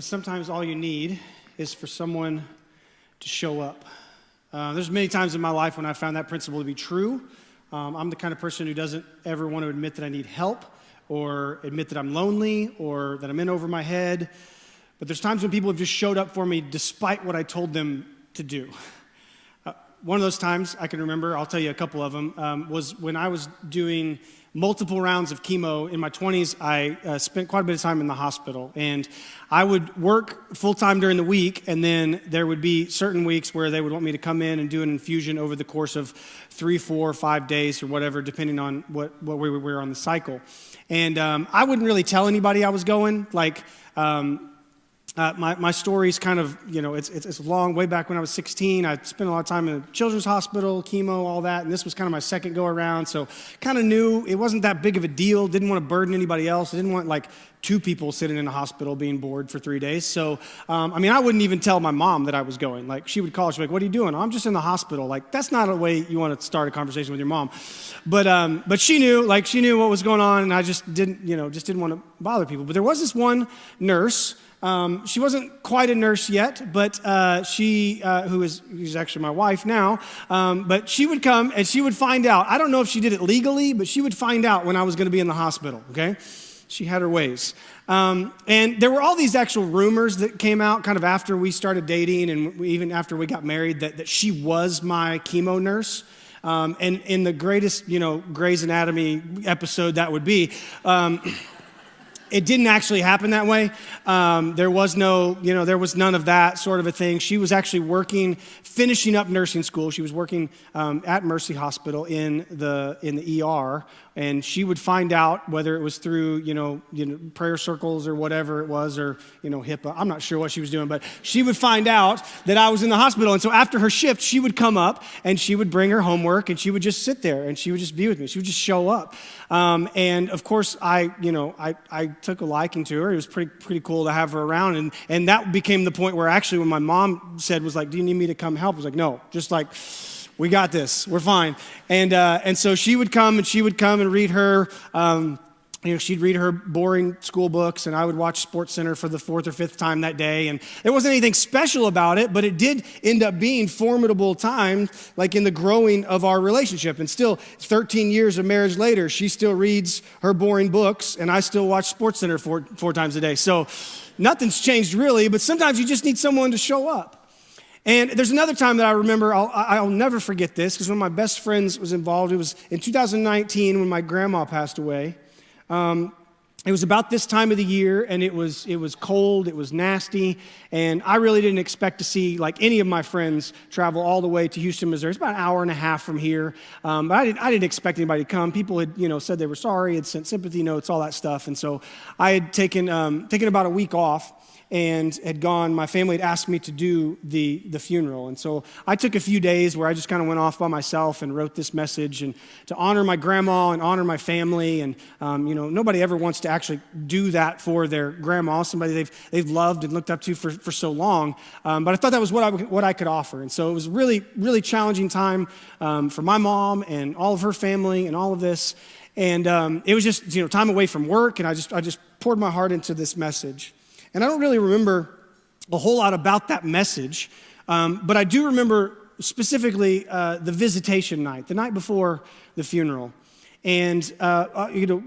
Because sometimes all you need is for someone to show up. There's many times in my life when I found that principle to be true. I'm the kind of person who doesn't ever want to admit that I need help or admit that I'm lonely or that I'm in over my head. But there's times when people have just showed up for me despite what I told them to do. One of those times I can remember, I'll tell you a couple of them, was when I was doing multiple rounds of chemo in my 20s. I spent quite a bit of time in the hospital, and I would work full-time during the week, and then there would be certain weeks where they would want me to come in and do an infusion over the course of 3, 4, 5 days or whatever, depending on what we were on the cycle. And I wouldn't really tell anybody I was going. My story's kind of, it's long. Way back when I was 16, I spent a lot of time in a children's hospital, chemo, all that, and this was kind of my second go around, so kind of knew it wasn't that big of a deal. Didn't want to burden anybody else. I didn't want, 2 people sitting in a hospital being bored for 3 days. So, I wouldn't even tell my mom that I was going. She would call, she'd be like, "What are you doing?" "I'm just in the hospital." That's not a way you want to start a conversation with your mom. But she knew what was going on, and I just didn't want to bother people. But there was this one nurse. She wasn't quite a nurse yet, but who's actually my wife now, but she would come and she would find out. I don't know if she did it legally, but she would find out when I was going to be in the hospital, okay? She had her ways. And there were all these actual rumors that came out kind of after we started dating and even after we got married that she was my chemo nurse. And in the greatest, Grey's Anatomy episode that would be, it didn't actually happen that way. There was none of that sort of a thing. She was actually finishing up nursing school. She was working at Mercy Hospital in the ER, and she would find out whether it was through prayer circles or whatever it was, or HIPAA. I'm not sure what she was doing, but she would find out that I was in the hospital, and so after her shift, she would come up and she would bring her homework, and she would just sit there and she would just be with me. She would just show up, and of course I took a liking to her. It was pretty cool to have her around, and that became the point where actually when my mom said, "Do you need me to come help?" I was like, "No, just we got this. We're fine." And so she would come and read her. She'd read her boring school books, and I would watch SportsCenter for the 4th or 5th time that day. And there wasn't anything special about it, but it did end up being formidable time, in the growing of our relationship. And still, 13 years of marriage later, she still reads her boring books, and I still watch SportsCenter four times a day. So nothing's changed really, but sometimes you just need someone to show up. And there's another time that I remember, I'll never forget this, because one of my best friends was involved. It was in 2019 when my grandma passed away. It was about this time of the year, and it was cold, it was nasty, and I really didn't expect to see any of my friends travel all the way to Houston, Missouri. It's about an hour and a half from here, but I didn't expect anybody to come. People had said they were sorry, had sent sympathy notes, all that stuff, and so I had taken about a week off and had gone. My family had asked me to do the funeral, and so I took a few days where I just kind of went off by myself and wrote this message and to honor my grandma and honor my family. And nobody ever wants to actually do that for their grandma, somebody they've loved and looked up to for so long. But I thought that was what I could offer, and so it was really, really challenging time for my mom and all of her family and all of this. And it was just time away from work, and I just poured my heart into this message. And I don't really remember a whole lot about that message, but I do remember specifically the visitation night, the night before the funeral. And,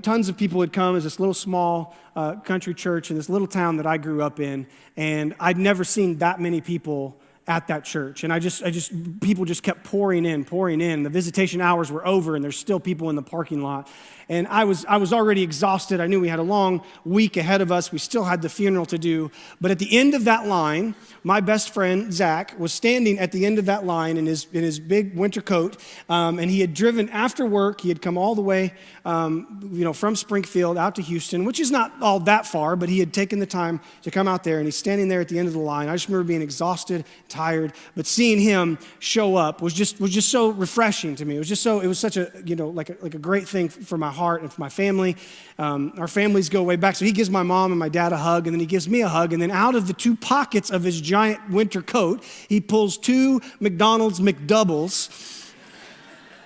tons of people had come. It was this little small country church in this little town that I grew up in, and I'd never seen that many people at that church. And people just kept pouring in. The visitation hours were over, and there's still people in the parking lot. And I was already exhausted. I knew we had a long week ahead of us. We still had the funeral to do. But at the end of that line, my best friend, Zach, was standing at the end of that line in his big winter coat. And he had driven after work. He had come all the way, from Springfield out to Houston, which is not all that far, but he had taken the time to come out there. And he's standing there at the end of the line. I just remember being exhausted, tired, but seeing him show up was just so refreshing to me. It was such a, like a great thing for my heart and for my family. Our families go way back. So he gives my mom and my dad a hug, and then he gives me a hug, and then out of the 2 pockets of his giant winter coat, he pulls 2 McDonald's McDoubles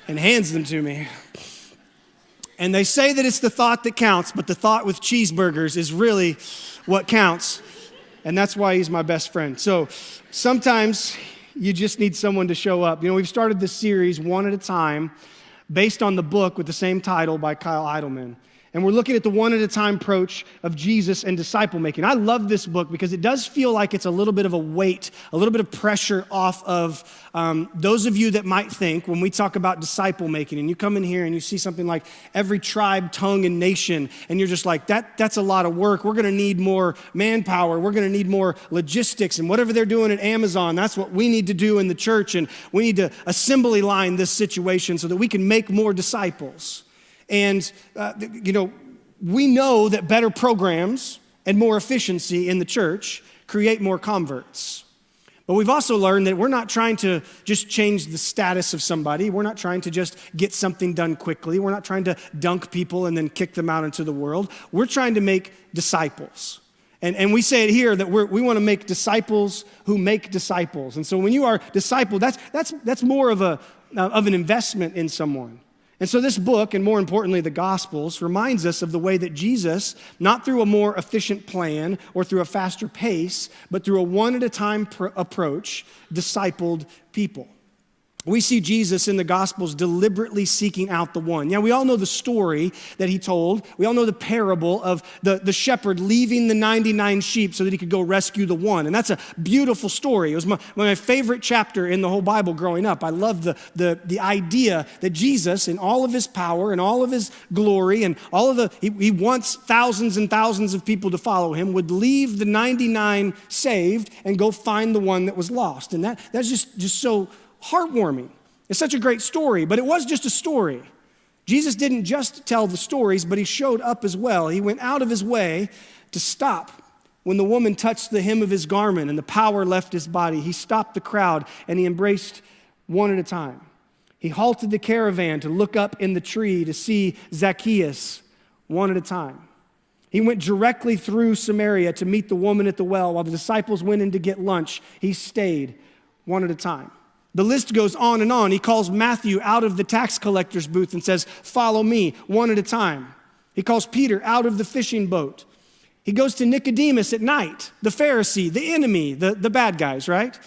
and hands them to me. And they say that it's the thought that counts, but the thought with cheeseburgers is really what counts. And that's why he's my best friend. So sometimes you just need someone to show up. We've started this series one at a time based on the book with the same title by Kyle Idleman. And we're looking at the one-at-a-time approach of Jesus and disciple making. I love this book because it does feel like it's a little bit of a weight, a little bit of pressure off of those of you that might think when we talk about disciple making and you come in here and you see something like every tribe, tongue, and nation, and you're just like, that's a lot of work. We're going to need more manpower. We're going to need more logistics, and whatever they're doing at Amazon, that's what we need to do in the church, and we need to assembly line this situation so that we can make more disciples. And, we know that better programs and more efficiency in the church create more converts. But we've also learned that we're not trying to just change the status of somebody. We're not trying to just get something done quickly. We're not trying to dunk people and then kick them out into the world. We're trying to make disciples. And we say it here that we want to make disciples who make disciples. And so when you are disciple, that's more of an investment in someone. And so this book, and more importantly, the Gospels, reminds us of the way that Jesus, not through a more efficient plan or through a faster pace, but through a one-at-a-time approach, discipled people. We see Jesus in the Gospels deliberately seeking out the one. Yeah, we all know the story that he told. We all know the parable of the shepherd leaving the 99 sheep so that he could go rescue the one. And that's a beautiful story. It was my favorite chapter in the whole Bible growing up. I love the idea that Jesus, in all of his power and all of his glory and he wants thousands and thousands of people to follow him, would leave the 99 saved and go find the one that was lost. And that's just so heartwarming. It's such a great story, but it was just a story. Jesus didn't just tell the stories, but he showed up as well. He went out of his way to stop when the woman touched the hem of his garment and the power left his body. He stopped the crowd and he embraced one at a time. He halted the caravan to look up in the tree to see Zacchaeus one at a time. He went directly through Samaria to meet the woman at the well while the disciples went in to get lunch. He stayed one at a time. The list goes on and on. He calls Matthew out of the tax collector's booth and says, "Follow me," one at a time. He calls Peter out of the fishing boat. He goes to Nicodemus at night, the Pharisee, the enemy, the bad guys, right?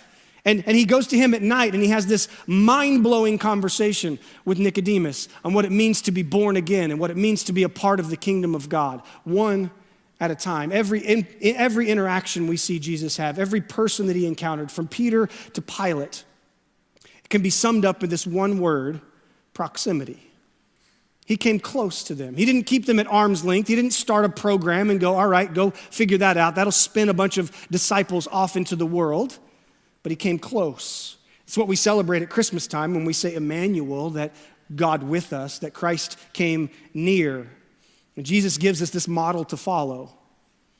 And he goes to him at night and he has this mind-blowing conversation with Nicodemus on what it means to be born again and what it means to be a part of the kingdom of God, one at a time. Every interaction we see Jesus have, every person that he encountered, from Peter to Pilate, can be summed up in this one word: proximity. He came close to them. He didn't keep them at arm's length. He didn't start a program and go, all right, go figure that out. That'll spin a bunch of disciples off into the world. But he came close. It's what we celebrate at Christmas time when we say Emmanuel, that God with us, that Christ came near. And Jesus gives us this model to follow.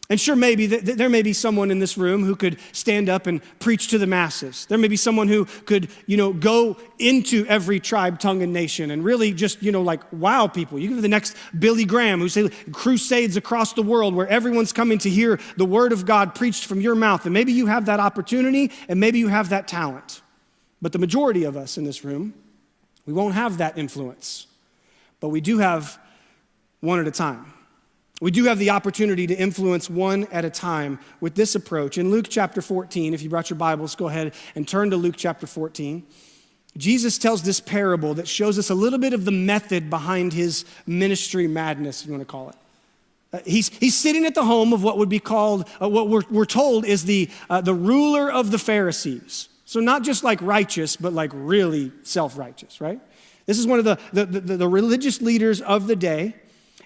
And sure, maybe there may be someone in this room who could stand up and preach to the masses. There may be someone who could, go into every tribe, tongue, and nation and really just, wow people. You could be the next Billy Graham who say crusades across the world where everyone's coming to hear the word of God preached from your mouth. And maybe you have that opportunity and maybe you have that talent. But the majority of us in this room, we won't have that influence. But we do have one at a time. We do have the opportunity to influence one at a time with this approach. In Luke chapter 14, if you brought your Bibles, go ahead and turn to Luke chapter 14. Jesus tells this parable that shows us a little bit of the method behind his ministry madness, if you want to call it. He's sitting at the home of what would be called, what we're told is the ruler of the Pharisees. So not just like righteous, but like really self-righteous, right? This is one of the religious leaders of the day.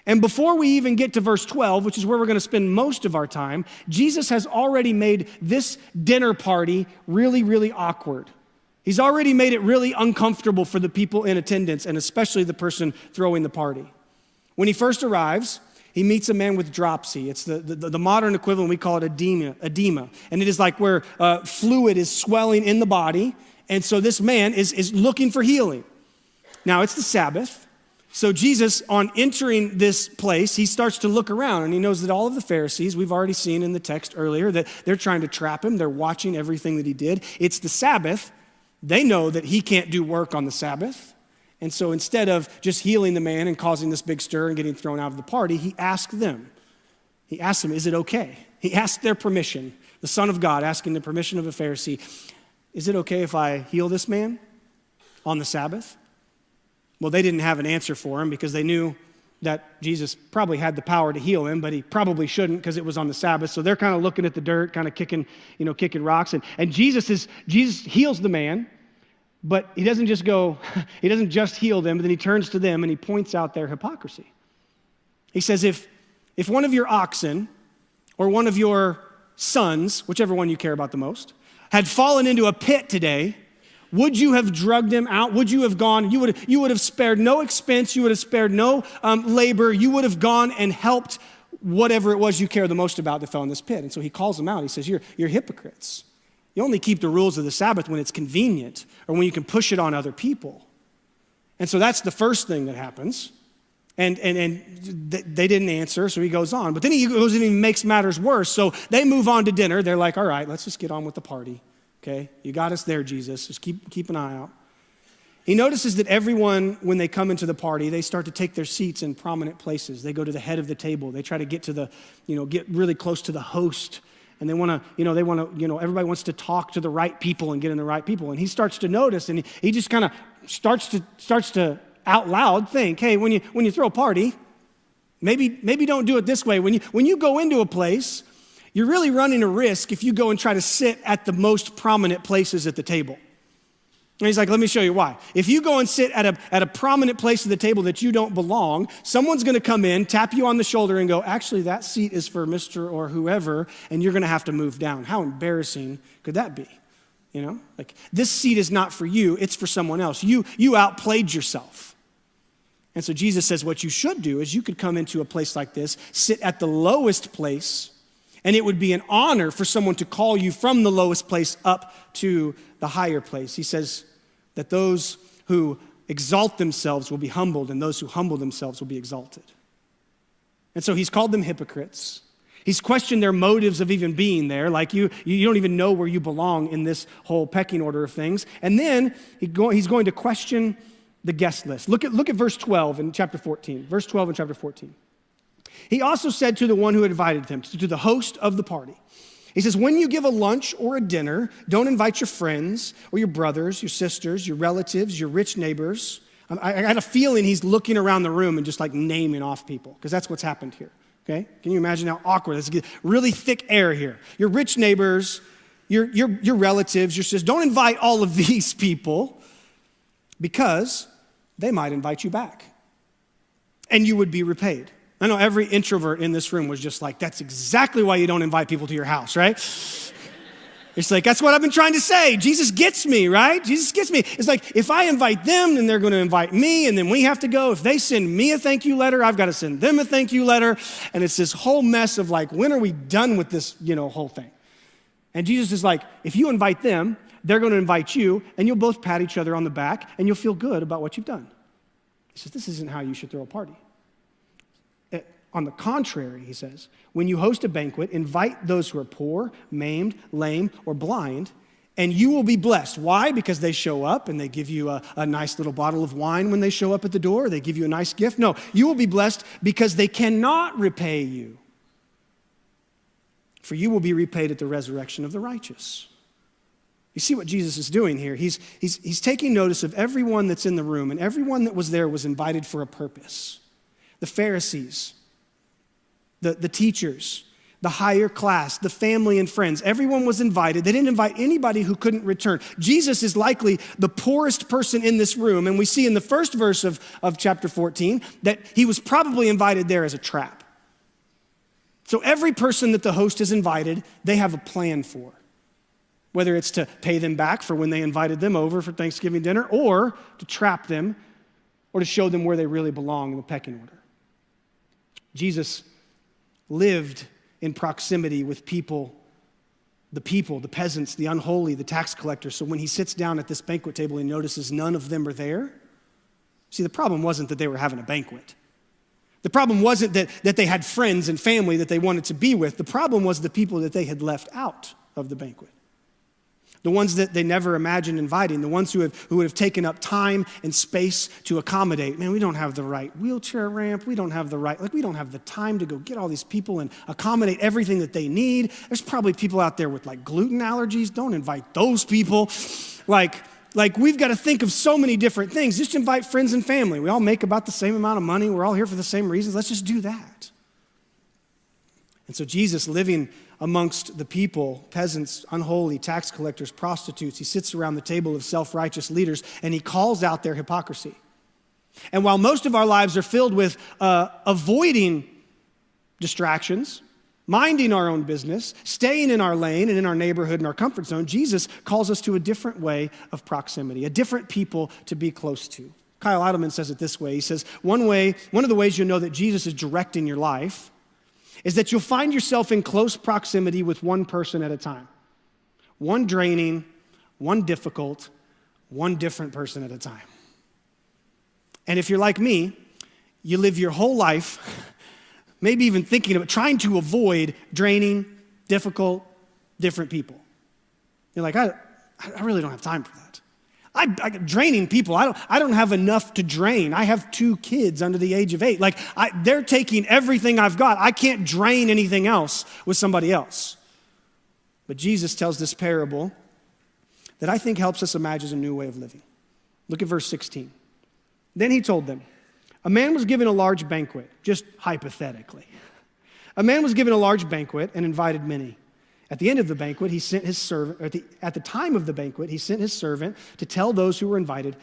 And before we even get to verse 12, which is where we're going to spend most of our time, Jesus has already made this dinner party really, really awkward. He's already made it really uncomfortable for the people in attendance, and especially the person throwing the party. When he first arrives, he meets a man with dropsy. It's the modern equivalent, we call it edema. And it is like where fluid is swelling in the body. And so this man is looking for healing. Now, it's the Sabbath. So Jesus, on entering this place, he starts to look around and he knows that all of the Pharisees, we've already seen in the text earlier, that they're trying to trap him. They're watching everything that he did. It's the Sabbath. They know that he can't do work on the Sabbath. And so instead of just healing the man and causing this big stir and getting thrown out of the party, he asked them. He asked them, is it okay? He asked their permission, the Son of God asking the permission of a Pharisee, is it okay if I heal this man on the Sabbath? Well, they didn't have an answer for him because they knew that Jesus probably had the power to heal him, but he probably shouldn't because it was on the Sabbath. So they're kind of looking at the dirt, kind of kicking rocks. And Jesus heals the man, but he doesn't just heal them, but then he turns to them and he points out their hypocrisy. He says, if one of your oxen or one of your sons, whichever one you care about the most, had fallen into a pit today, would you have drugged him out? Would you have gone? You would have spared no expense. You would have spared no labor. You would have gone and helped whatever it was you care the most about that fell in this pit. And so he calls them out. He says, you're hypocrites. You only keep the rules of the Sabbath when it's convenient or when you can push it on other people. And so that's the first thing that happens. And they didn't answer, so he goes on. But then he goes and he makes matters worse. So they move on to dinner. They're like, all right, let's just get on with the party. Okay, you got us there, Jesus. Just keep an eye out. He notices that everyone, when they come into the party, they start to take their seats in prominent places. They go to the head of the table. They try to get to get really close to the host. And they want to, everybody wants to talk to the right people and get in the right people. And he starts to notice, and he just kind of starts to out loud think, hey, when you throw a party, maybe don't do it this way. When you go into a place, you're really running a risk if you go and try to sit at the most prominent places at the table. And he's like, let me show you why. If you go and sit at a prominent place at the table that you don't belong, someone's going to come in, tap you on the shoulder and go, actually, that seat is for Mr. or whoever, and you're going to have to move down. How embarrassing could that be? Like this seat is not for you, it's for someone else. You outplayed yourself. And so Jesus says what you should do is you could come into a place like this, sit at the lowest place, and it would be an honor for someone to call you from the lowest place up to the higher place. He says that those who exalt themselves will be humbled, and those who humble themselves will be exalted. And so he's called them hypocrites. He's questioned their motives of even being there, like you don't even know where you belong in this whole pecking order of things. And then he's going to question the guest list. Look at verse 12 in chapter 14. Verse 12 in chapter 14. He also said to the one who invited him, to the host of the party, he says, when you give a lunch or a dinner, don't invite your friends or your brothers, your sisters, your relatives, your rich neighbors. I had a feeling he's looking around the room and just like naming off people, because that's what's happened here, okay? Can you imagine how awkward? There's really thick air here. Your rich neighbors, your relatives, your sisters, don't invite all of these people because they might invite you back and you would be repaid. I know every introvert in this room was just like, that's exactly why you don't invite people to your house, right? It's like, that's what I've been trying to say. Jesus gets me, right? Jesus gets me. It's like, if I invite them, then they're going to invite me, and then we have to go. If they send me a thank you letter, I've got to send them a thank you letter. And it's this whole mess of like, when are we done with this, whole thing? And Jesus is like, if you invite them, they're going to invite you, and you'll both pat each other on the back, and you'll feel good about what you've done. He says, this isn't how you should throw a party. On the contrary, he says, when you host a banquet, invite those who are poor, maimed, lame, or blind, and you will be blessed. Why? Because they show up and they give you a nice little bottle of wine when they show up at the door. They give you a nice gift. No, you will be blessed because they cannot repay you. For you will be repaid at the resurrection of the righteous. You see what Jesus is doing here? He's taking notice of everyone that's in the room, and everyone that was there was invited for a purpose. The Pharisees, the teachers, the higher class, the family and friends. Everyone was invited. They didn't invite anybody who couldn't return. Jesus is likely the poorest person in this room, and we see in the first verse of chapter 14 that he was probably invited there as a trap. So every person that the host has invited, they have a plan for. Whether it's to pay them back for when they invited them over for Thanksgiving dinner, or to trap them, or to show them where they really belong in the pecking order. Jesus lived in proximity with people, the peasants, the unholy, the tax collectors. So when he sits down at this banquet table, he notices none of them are there. See, the problem wasn't that they were having a banquet. The problem wasn't that they had friends and family that they wanted to be with. The problem was the people that they had left out of the banquet. the ones that they never imagined inviting, the ones who would have taken up time and space to accommodate. Man, we don't have the right wheelchair ramp. We don't have we don't have the time to go get all these people and accommodate everything that they need. There's probably people out there with gluten allergies. Don't invite those people. We've got to think of so many different things. Just invite friends and family. We all make about the same amount of money. We're all here for the same reasons. Let's just do that. And so Jesus, living amongst the people, peasants, unholy, tax collectors, prostitutes, he sits around the table of self-righteous leaders and he calls out their hypocrisy. And while most of our lives are filled with avoiding distractions, minding our own business, staying in our lane and in our neighborhood and our comfort zone, Jesus calls us to a different way of proximity, a different people to be close to. Kyle Idleman says it this way. He says, one of the ways you'll know that Jesus is directing your life is that you'll find yourself in close proximity with one person at a time. One draining, one difficult, one different person at a time. And if you're like me, you live your whole life maybe even thinking about trying to avoid draining, difficult, different people. You're like, I really don't have time for that. Draining people, I don't have enough to drain. I have 2 kids under the age of 8. They're taking everything I've got. I can't drain anything else with somebody else. But Jesus tells this parable that I think helps us imagine a new way of living. Look at verse 16. Then he told them, a man was given a large banquet, just hypothetically. A man was given a large banquet and invited many. At the end of the banquet, he sent his servant, at the time of the banquet, he sent his servant to tell those who were invited,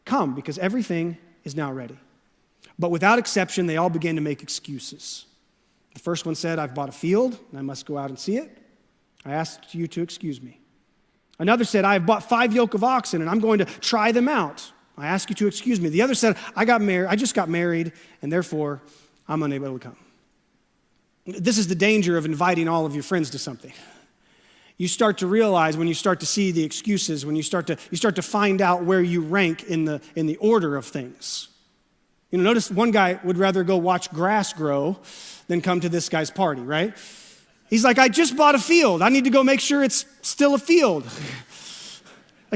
come, because everything is now ready. But without exception, they all began to make excuses. The first one said, I've bought a field, and I must go out and see it. I asked you to excuse me. Another said, I have bought 5 yoke of oxen, and I'm going to try them out. I ask you to excuse me. The other said, I just got married, and therefore I'm unable to come. This is the danger of inviting all of your friends to something. You start to realize when you start to see the excuses, when you start to find out where you rank in the order of things. Notice one guy would rather go watch grass grow than come to this guy's party, right? He's like, I just bought a field. I need to go make sure it's still a field.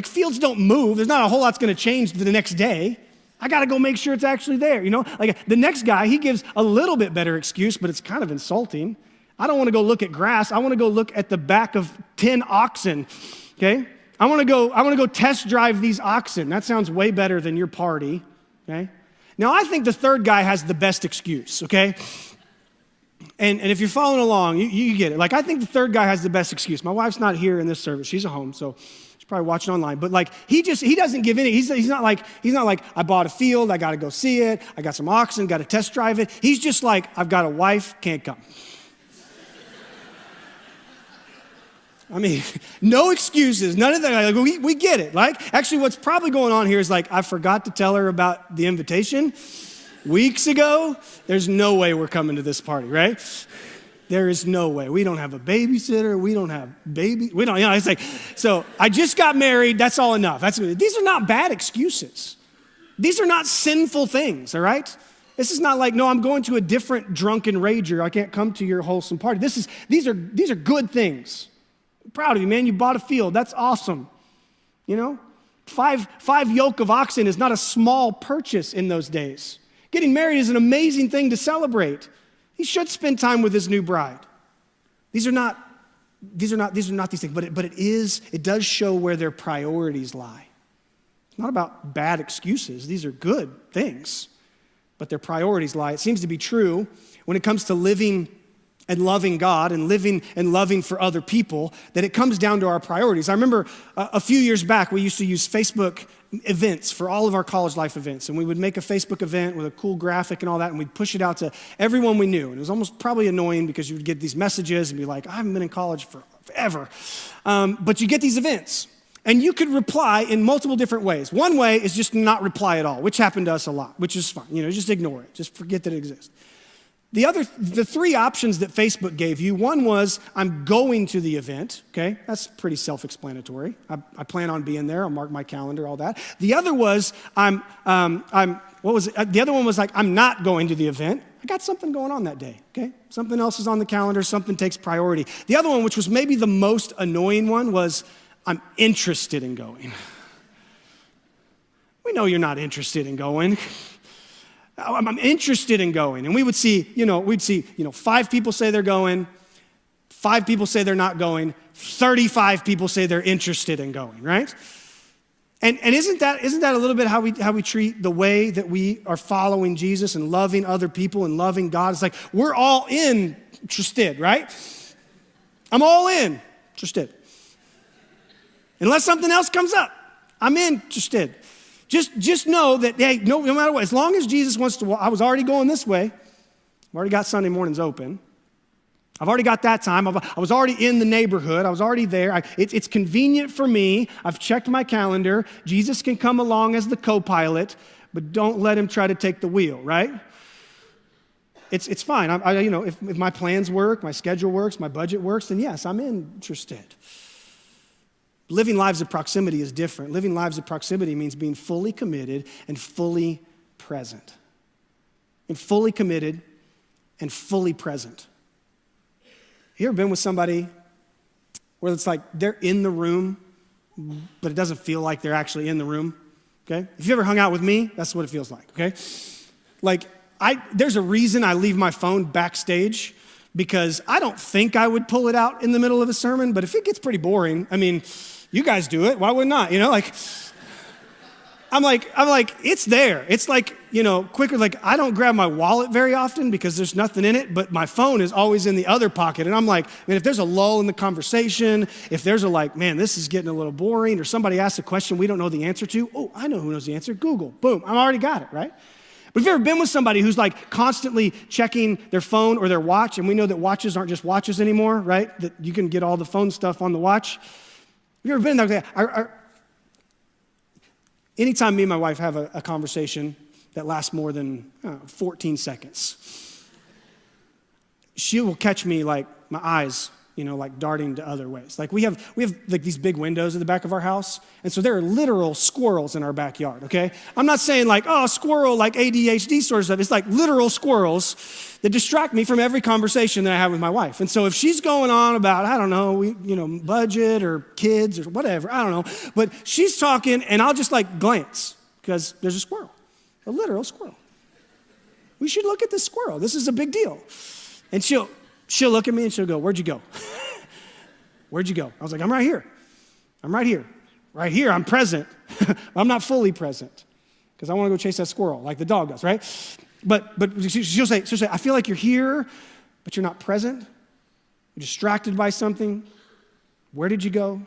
Fields don't move. There's not a whole lot's going to change the next day. I got to go make sure it's actually there. The next guy, he gives a little bit better excuse, but it's kind of insulting. I don't want to go look at grass. I want to go look at the back of 10 oxen, okay? I want to go test drive these oxen. That sounds way better than your party, okay? Now, I think the third guy has the best excuse, okay? And if you're following along, you get it. I think the third guy has the best excuse. My wife's not here in this service. She's at home, so she's probably watching online. But he doesn't give any. He's not like I bought a field. I got to go see it. I got some oxen. Got to test drive it. He's just like, I've got a wife. Can't come. No excuses, none of that. We get it. Actually, what's probably going on here is I forgot to tell her about the invitation weeks ago. There's no way we're coming to this party, right? There is no way. We don't have a babysitter. We don't have babies. We don't, so I just got married. That's all enough. These are not bad excuses. These are not sinful things, all right? This is not no, I'm going to a different drunken rager. I can't come to your wholesome party. These are good things. I'm proud of you, man. You bought a field. That's awesome. 5 yoke of oxen is not a small purchase in those days. Getting married is an amazing thing to celebrate. He should spend time with his new bride. These are not these things, but it does show where their priorities lie. It's not about bad excuses. These are good things, but their priorities lie. It seems to be true when it comes to living and loving God and living and loving for other people, that it comes down to our priorities. I remember a few years back, we used to use Facebook events for all of our college life events, and we would make a Facebook event with a cool graphic and all that, and we'd push it out to everyone we knew. And it was almost probably annoying because you would get these messages and be like, I haven't been in college for forever. But you get these events, and you could reply in multiple different ways. One way is just not reply at all, which happened to us a lot, which is fine. Just ignore it. Just forget that it exists. The 3 options that Facebook gave you, one was, I'm going to the event, okay? That's pretty self-explanatory. I plan on being there. I'll mark my calendar, all that. The other was, what was it? The other one was I'm not going to the event. I got something going on that day, okay? Something else is on the calendar. Something takes priority. The other one, which was maybe the most annoying one, was, I'm interested in going. We know you're not interested in going. I'm interested in going. And we'd see, 5 people say they're going, 5 people say they're not going, 35 people say they're interested in going, right? And isn't that a little bit how we treat the way that we are following Jesus and loving other people and loving God? It's like we're all interested, right? I'm all interested. Unless something else comes up, I'm interested. Just know that, hey, no matter what, as long as Jesus wants to, I was already going this way. I've already got Sunday mornings open. I've already got that time. I was already in the neighborhood. I was already there. It's convenient for me. I've checked my calendar. Jesus can come along as the co-pilot, but don't let him try to take the wheel, right? It's fine. If my plans work, my schedule works, my budget works, then yes, I'm interested. Living lives of proximity is different. Living lives of proximity means being fully committed and fully present. And fully committed and fully present. You ever been with somebody where it's like they're in the room, but it doesn't feel like they're actually in the room? Okay? If you ever hung out with me, that's what it feels like, okay? Like, there's a reason I leave my phone backstage, because I don't think I would pull it out in the middle of a sermon, but if it gets pretty boring, you guys do it, why would not? I'm like, it's there. It's like, quicker. Like, I don't grab my wallet very often because there's nothing in it, but my phone is always in the other pocket. And I'm like, man, if there's a lull in the conversation, if there's man, this is getting a little boring, or somebody asks a question we don't know the answer to, oh, I know who knows the answer, Google, boom, I already got it, right? But have you ever been with somebody who's like constantly checking their phone or their watch, and we know that watches aren't just watches anymore, right? That you can get all the phone stuff on the watch. Have you ever been there? Anytime me and my wife have a conversation that lasts more than 14 seconds, she will catch me like my eyes, like darting to other ways. Like we have like these big windows at the back of our house, and so there are literal squirrels in our backyard, okay? I'm not saying like, oh, squirrel, like ADHD sort of stuff. It's like literal squirrels that distract me from every conversation that I have with my wife. And so if she's going on about, I don't know, budget or kids or whatever, I don't know, but she's talking and I'll just like glance because there's a squirrel, a literal squirrel. We should look at this squirrel. This is a big deal. And she'll look at me and she'll go, where'd you go? Where'd you go? I was like, I'm right here. I'm right here. Right here, I'm present. I'm not fully present because I want to go chase that squirrel like the dog does, right? But she'll say, I feel like you're here, but you're not present. You're distracted by something. Where did you go?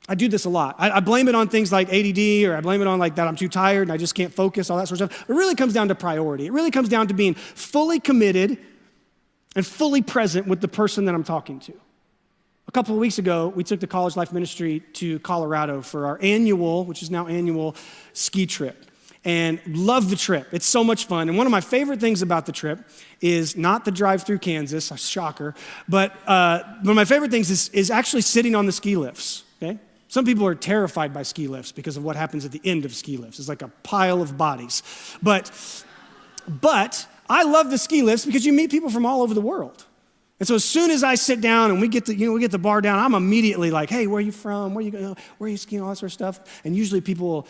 I do this a lot. I blame it on things like ADD, or I blame it on like that I'm too tired and I just can't focus, all that sort of stuff. It really comes down to priority. It really comes down to being fully committed and fully present with the person that I'm talking to. A couple of weeks ago, we took the College Life Ministry to Colorado for our annual, which is now annual, ski trip. And love the trip. It's so much fun. And one of my favorite things about the trip is not the drive through Kansas, a shocker, but one of my favorite things is actually sitting on the ski lifts, okay? Some people are terrified by ski lifts because of what happens at the end of ski lifts. It's like a pile of bodies. But I love the ski lifts because you meet people from all over the world. And so as soon as I sit down and we get the bar down, I'm immediately like, hey, where are you from? Where are you going? Where are you skiing? All that sort of stuff. And usually people,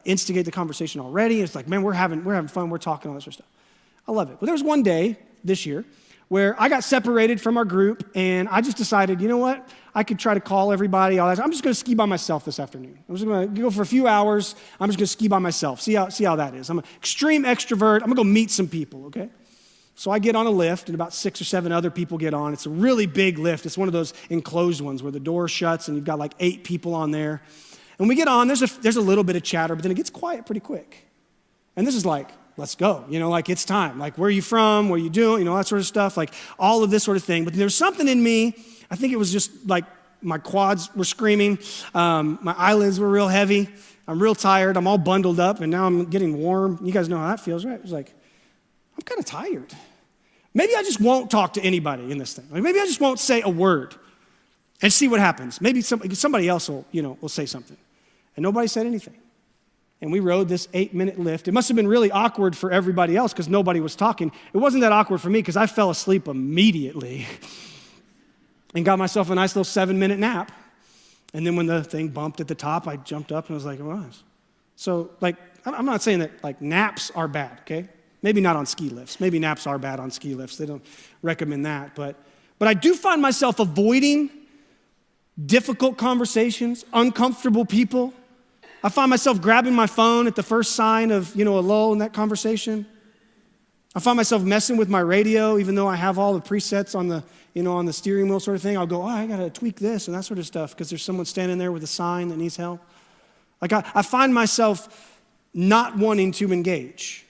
instigate the conversation already. It's like, man, we're having fun. We're talking all that sort of stuff. I love it. But there was one day this year where I got separated from our group, and I just decided, you know what? I could try to call everybody. All that. I'm just going to ski by myself this afternoon. I'm just going to go for a few hours. I'm just going to ski by myself. See how that is. I'm an extreme extrovert. I'm going to go meet some people, okay? So I get on a lift, and about 6 or 7 other people get on. It's a really big lift. It's one of those enclosed ones where the door shuts, and you've got like 8 people on there. And we get on. There's a little bit of chatter, but then it gets quiet pretty quick. And this is like, let's go. It's time. Like, where are you from? What are you doing? That sort of stuff. Like, all of this sort of thing. But there's something in me. I think it was just like my quads were screaming. My eyelids were real heavy. I'm real tired. I'm all bundled up, and now I'm getting warm. You guys know how that feels, right? It's like, I'm kind of tired. Maybe I just won't talk to anybody in this thing. Like, maybe I just won't say a word and see what happens. Maybe somebody else will say something. And nobody said anything. And we rode this 8-minute lift. It must have been really awkward for everybody else because nobody was talking. It wasn't that awkward for me because I fell asleep immediately and got myself a nice little 7-minute nap. And then when the thing bumped at the top, I jumped up and was like, it was. So, like, I'm not saying that, like, naps are bad, okay? Maybe not on ski lifts. Maybe naps are bad on ski lifts. They don't recommend that. But I do find myself avoiding difficult conversations, uncomfortable people. I find myself grabbing my phone at the first sign of, a lull in that conversation. I find myself messing with my radio, even though I have all the presets on the, on the steering wheel sort of thing. I'll go, I got to tweak this and that sort of stuff because there's someone standing there with a sign that needs help. Like I find myself not wanting to engage.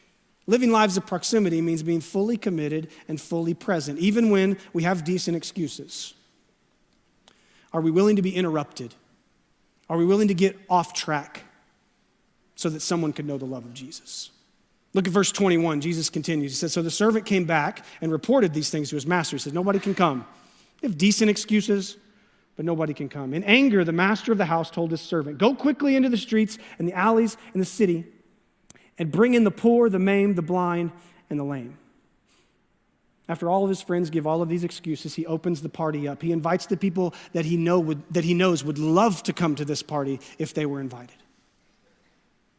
Living lives of proximity means being fully committed and fully present, even when we have decent excuses. Are we willing to be interrupted? Are we willing to get off track so that someone could know the love of Jesus? Look at verse 21. Jesus continues. He says, so the servant came back and reported these things to his master. He said, nobody can come. They have decent excuses, but nobody can come. In anger, the master of the house told his servant, go quickly into the streets and the alleys in the city and bring in the poor, the maimed, the blind, and the lame. After all of his friends give all of these excuses, he opens the party up. He invites the people that he knows would love to come to this party if they were invited.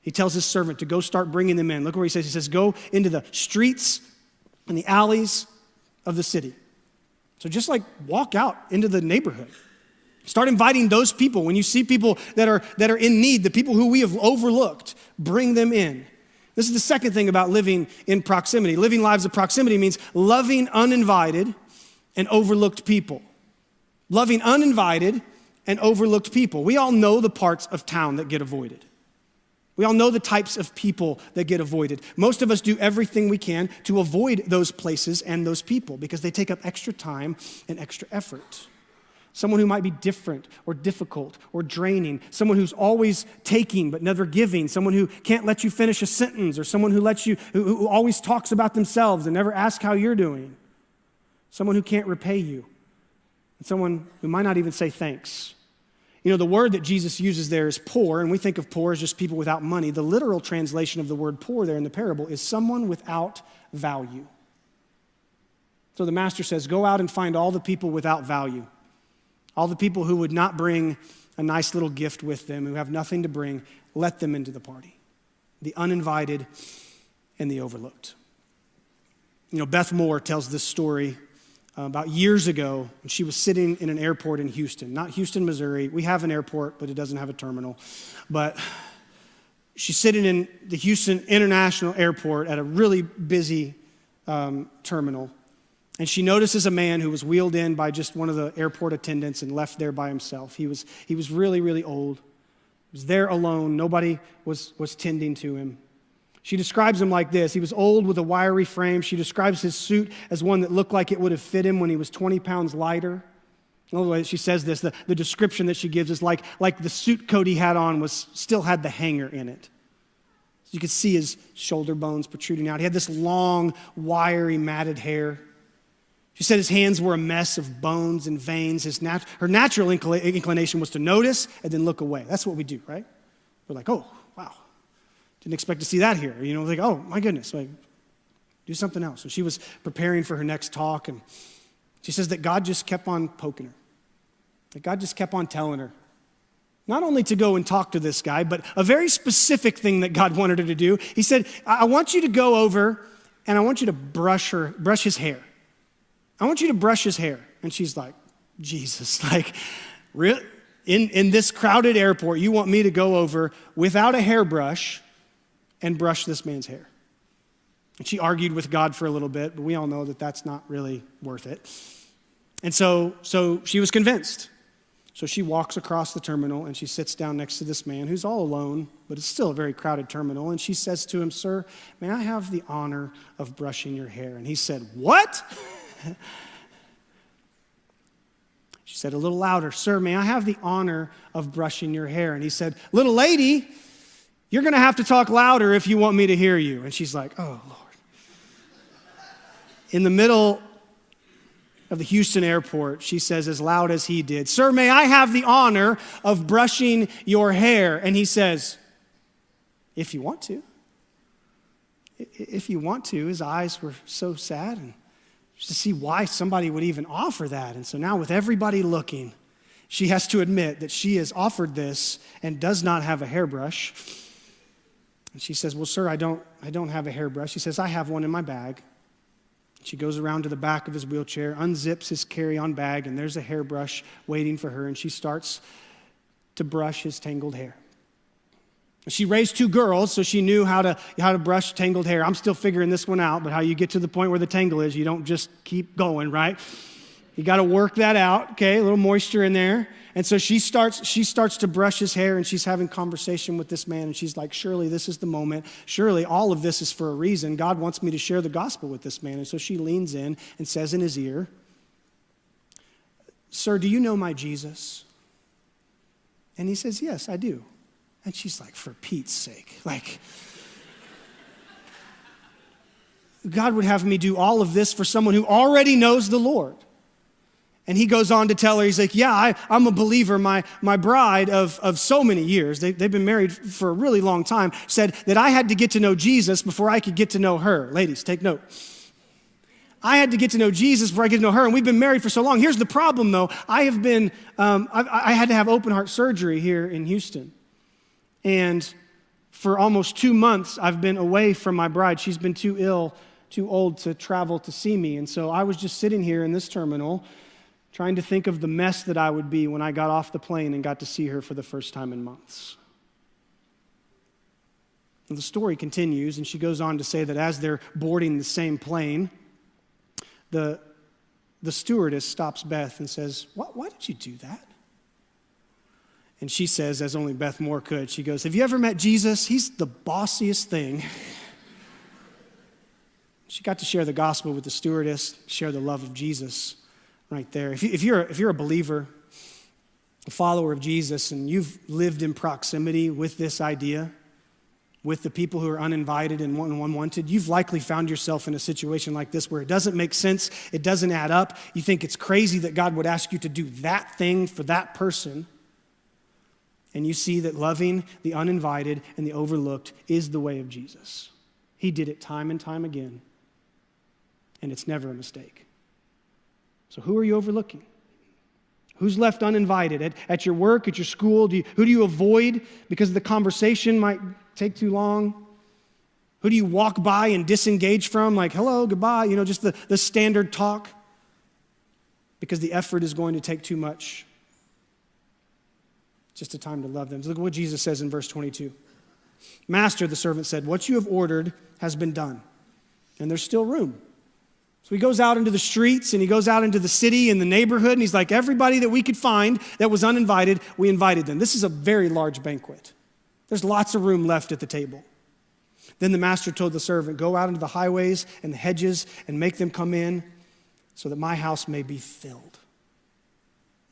He tells his servant to go start bringing them in. Look where he says. He says, go into the streets and the alleys of the city. So just like walk out into the neighborhood. Start inviting those people. When you see people that are in need, the people who we have overlooked, bring them in. This is the second thing about living in proximity. Living lives of proximity means loving uninvited and overlooked people. Loving uninvited and overlooked people. We all know the parts of town that get avoided. We all know the types of people that get avoided. Most of us do everything we can to avoid those places and those people because they take up extra time and extra effort. Someone who might be different or difficult or draining. Someone who's always taking but never giving. Someone who can't let you finish a sentence, or someone who always talks about themselves and never asks how you're doing. Someone who can't repay you. And someone who might not even say thanks. The word that Jesus uses there is poor, and we think of poor as just people without money. The literal translation of the word poor there in the parable is someone without value. So the master says, go out and find all the people without value. All the people who would not bring a nice little gift with them, who have nothing to bring, let them into the party. The uninvited and the overlooked. Beth Moore tells this story about years ago when she was sitting in an airport in Houston. Not Houston, Missouri. We have an airport, but it doesn't have a terminal. But she's sitting in the Houston International Airport at a really busy terminal. And she notices a man who was wheeled in by just one of the airport attendants and left there by himself. He was really, really old. He was there alone. Nobody was tending to him. She describes him like this. He was old with a wiry frame. She describes his suit as one that looked like it would have fit him when he was 20 pounds lighter. Another way she says this, the description that she gives is like the suit coat he had on still had the hanger in it. You could see his shoulder bones protruding out. He had this long, wiry, matted hair. She said his hands were a mess of bones and veins. Her natural inclination was to notice and then look away. That's what we do, right? We're like, oh, wow. Didn't expect to see that here. Like, oh, my goodness. Like, do something else. And she was preparing for her next talk, and she says that God just kept on poking her. That God just kept on telling her. Not only to go and talk to this guy, but a very specific thing that God wanted her to do. He said, I want you to go over and I want you to brush his hair. I want you to brush his hair. And she's like, Jesus, like, really? In this crowded airport, you want me to go over without a hairbrush and brush this man's hair? And she argued with God for a little bit, but we all know that that's not really worth it. And so she was convinced. So she walks across the terminal and she sits down next to this man who's all alone, but it's still a very crowded terminal. And she says to him, sir, may I have the honor of brushing your hair? And he said, what? She said a little louder, sir, may I have the honor of brushing your hair? And he said, little lady, you're going to have to talk louder if you want me to hear you. And she's like, oh, Lord. In the middle of the Houston airport, she says as loud as he did, sir, may I have the honor of brushing your hair? And he says, if you want to. If you want to. His eyes were so sad and just to see why somebody would even offer that. And so now with everybody looking, she has to admit that she is offered this and does not have a hairbrush. And she says, well, sir, I don't have a hairbrush. He says, I have one in my bag. She goes around to the back of his wheelchair, unzips his carry-on bag, and there's a hairbrush waiting for her, and she starts to brush his tangled hair. She raised 2 girls, so she knew how to brush tangled hair. I'm still figuring this one out, but how you get to the point where the tangle is, you don't just keep going, right? You got to work that out, okay? A little moisture in there. And so she starts to brush his hair, and she's having conversation with this man, and she's like, surely this is the moment. Surely all of this is for a reason. God wants me to share the gospel with this man. And so she leans in and says in his ear, sir, do you know my Jesus? And he says, yes, I do. And she's like, for Pete's sake, like, God would have me do all of this for someone who already knows the Lord. And he goes on to tell her, he's like, yeah, I'm a believer. My bride of so many years, they've been married for a really long time, said that I had to get to know Jesus before I could get to know her. Ladies, take note. I had to get to know Jesus before I get to know her, and we've been married for so long. Here's the problem, though. I had to have open heart surgery here in Houston. And for almost 2 months, I've been away from my bride. She's been too ill, too old to travel to see me. And so I was just sitting here in this terminal trying to think of the mess that I would be when I got off the plane and got to see her for the first time in months. And the story continues, and she goes on to say that as they're boarding the same plane, the stewardess stops Beth and says, why did you do that? And she says, as only Beth Moore could, she goes, have you ever met Jesus? He's the bossiest thing. She got to share the gospel with the stewardess, share the love of Jesus right there. If you're a believer, a follower of Jesus, and you've lived in proximity with this idea, with the people who are uninvited and unwanted, you've likely found yourself in a situation like this where it doesn't make sense, it doesn't add up. You think it's crazy that God would ask you to do that thing for that person. And you see that loving the uninvited and the overlooked is the way of Jesus. He did it time and time again, and it's never a mistake. So who are you overlooking? Who's left uninvited? At your work, at your school? Who do you avoid because the conversation might take too long? Who do you walk by and disengage from? Like, hello, goodbye, just the standard talk because the effort is going to take too much. Just a time to love them. So look at what Jesus says in verse 22. Master, the servant said, what you have ordered has been done, and there's still room. So he goes out into the streets and he goes out into the city and the neighborhood, and he's like, everybody that we could find that was uninvited, we invited them. This is a very large banquet. There's lots of room left at the table. Then the master told the servant, go out into the highways and the hedges and make them come in so that my house may be filled.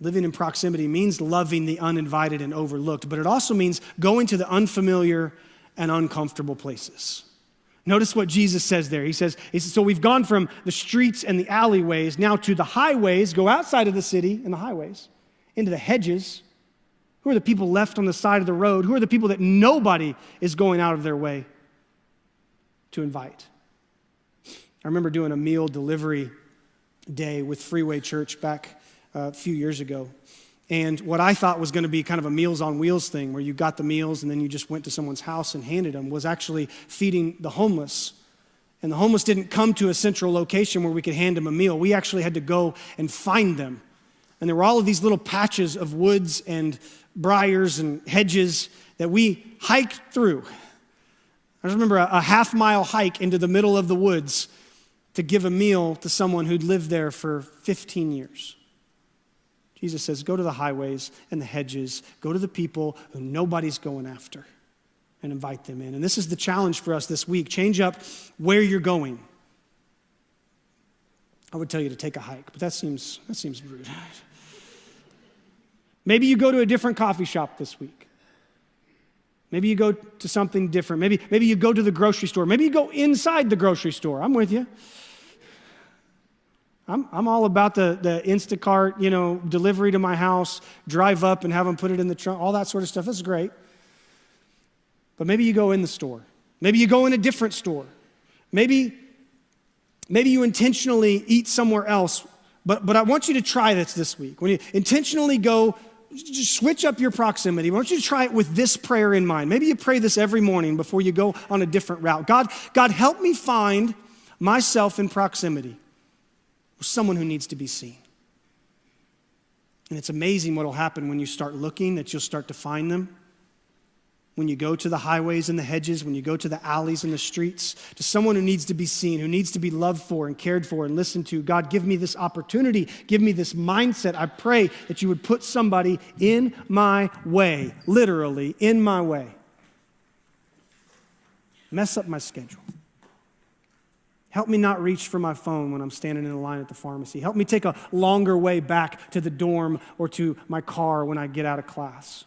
Living in proximity means loving the uninvited and overlooked, but it also means going to the unfamiliar and uncomfortable places. Notice what Jesus says there. He says, so we've gone from the streets and the alleyways now to the highways, go outside of the city and the highways, into the hedges. Who are the people left on the side of the road? Who are the people that nobody is going out of their way to invite? I remember doing a meal delivery day with Freeway Church back a few years ago. And what I thought was going to be kind of a Meals on Wheels thing where you got the meals and then you just went to someone's house and handed them was actually feeding the homeless. And the homeless didn't come to a central location where we could hand them a meal. We actually had to go and find them. And there were all of these little patches of woods and briars and hedges that we hiked through. I just remember a half-mile hike into the middle of the woods to give a meal to someone who'd lived there for 15 years. Jesus says, go to the highways and the hedges, go to the people who nobody's going after and invite them in. And this is the challenge for us this week. Change up where you're going. I would tell you to take a hike, but that seems rude. Maybe you go to a different coffee shop this week. Maybe you go to something different. Maybe you go to the grocery store. Maybe you go inside the grocery store. I'm with you. I'm all about the Instacart, delivery to my house, drive up and have them put it in the trunk, all that sort of stuff. That's great. But maybe you go in the store. Maybe you go in a different store. Maybe you intentionally eat somewhere else. But I want you to try this week. When you intentionally go just switch up your proximity. Why don't you try it with this prayer in mind? Maybe you pray this every morning before you go on a different route. God, help me find myself in proximity with someone who needs to be seen. And it's amazing what will happen when you start looking, that you'll start to find them. When you go to the highways and the hedges, when you go to the alleys and the streets, to someone who needs to be seen, who needs to be loved for and cared for and listened to. God, give me this opportunity. Give me this mindset. I pray that you would put somebody in my way, literally in my way. Mess up my schedule. Help me not reach for my phone when I'm standing in a line at the pharmacy. Help me take a longer way back to the dorm or to my car when I get out of class.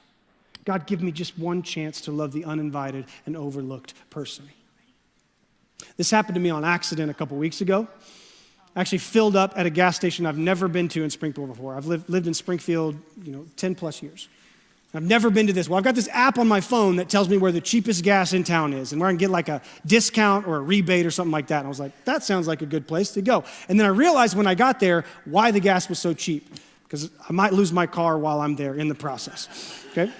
God, give me just one chance to love the uninvited and overlooked person. This happened to me on accident a couple weeks ago. I actually filled up at a gas station I've never been to in Springfield before. I've lived in Springfield, 10 plus years. I've never been to this. Well, I've got this app on my phone that tells me where the cheapest gas in town is and where I can get like a discount or a rebate or something like that. And I was like, that sounds like a good place to go. And then I realized when I got there why the gas was so cheap, because I might lose my car while I'm there in the process, okay?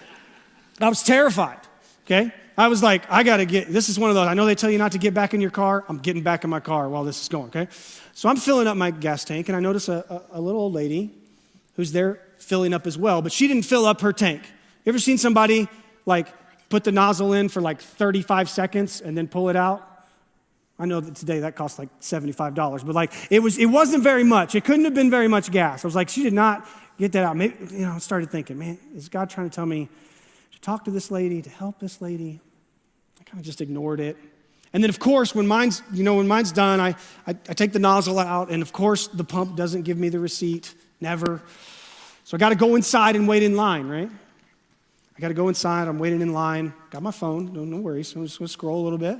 I was terrified, okay? I was like, this is one of those, I know they tell you not to get back in your car. I'm getting back in my car while this is going, okay? So I'm filling up my gas tank, and I notice a little old lady who's there filling up as well, but she didn't fill up her tank. You ever seen somebody like put the nozzle in for like 35 seconds and then pull it out? I know that today that costs like $75, but like it wasn't very much. It couldn't have been very much gas. I was like, she did not get that out. Maybe, I started thinking, man, is God trying to tell me to talk to this lady, to help this lady? I kind of just ignored it. And then of course, when mine's done, I take the nozzle out, and of course the pump doesn't give me the receipt, never. So I got to go inside and wait in line, right? I got to go inside. I'm waiting in line. Got my phone. No worries. So I'm just going to scroll a little bit.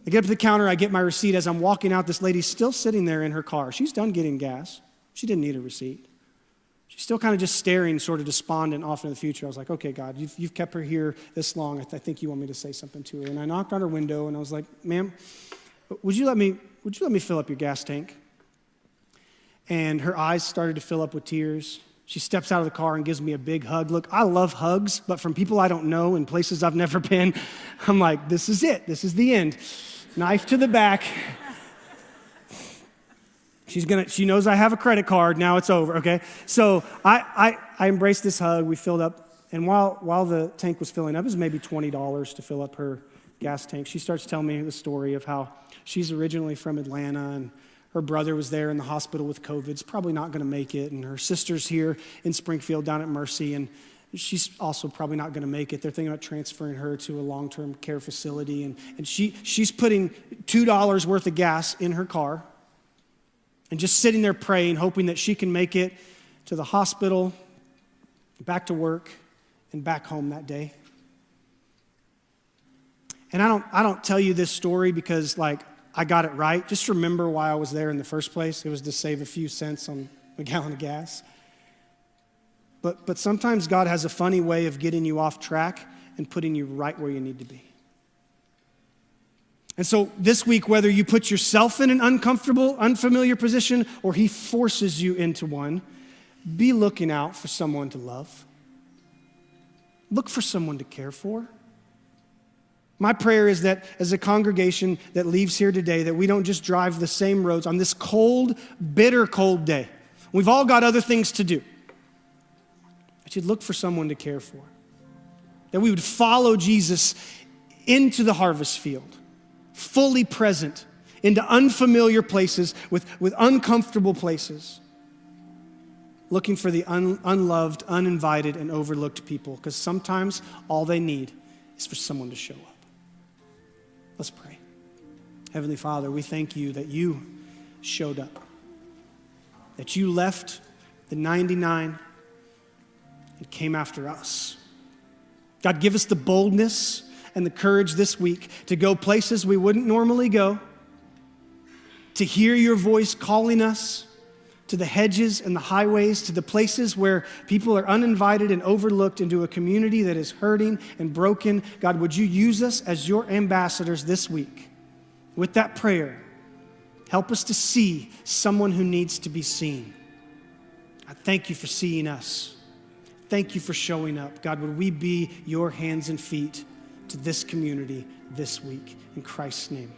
I get up to the counter. I get my receipt. As I'm walking out, this lady's still sitting there in her car. She's done getting gas. She didn't need a receipt. She's still kind of just staring, sort of despondent off into the future. I was like, okay, God, you've kept her here this long. I think you want me to say something to her. And I knocked on her window, and I was like, ma'am, would you let me fill up your gas tank? And her eyes started to fill up with tears. She steps out of the car and gives me a big hug. Look, I love hugs, but from people I don't know in places I've never been, I'm like, this is it. This is the end. Knife to the back. She knows I have a credit card. Now it's over, okay? So I embraced this hug. We filled up. And while the tank was filling up, it was maybe $20 to fill up her gas tank. She starts telling me the story of how she's originally from Atlanta, and her brother was there in the hospital with COVID. It's probably not going to make it. And her sister's here in Springfield down at Mercy, and she's also probably not going to make it. They're thinking about transferring her to a long-term care facility. And she's putting $2 worth of gas in her car and just sitting there praying, hoping that she can make it to the hospital, back to work, and back home that day. And I don't tell you this story because I got it right. Just remember why I was there in the first place. It was to save a few cents on a gallon of gas. But sometimes God has a funny way of getting you off track and putting you right where you need to be. And so this week, whether you put yourself in an uncomfortable, unfamiliar position, or he forces you into one, be looking out for someone to love. Look for someone to care for. My prayer is that as a congregation that leaves here today, that we don't just drive the same roads on this cold, bitter, cold day. We've all got other things to do. That you'd look for someone to care for. That we would follow Jesus into the harvest field, fully present, into unfamiliar places with uncomfortable places, looking for the unloved, uninvited, and overlooked people, because sometimes all they need is for someone to show up. Let's pray. Heavenly Father, we thank you that you showed up, that you left the 99 and came after us. God, give us the boldness and the courage this week to go places we wouldn't normally go, to hear your voice calling us to the hedges and the highways, to the places where people are uninvited and overlooked, into a community that is hurting and broken. God, would you use us as your ambassadors this week? With that prayer, help us to see someone who needs to be seen. I thank you for seeing us. Thank you for showing up. God, would we be your hands and feet to this community this week? In Christ's name.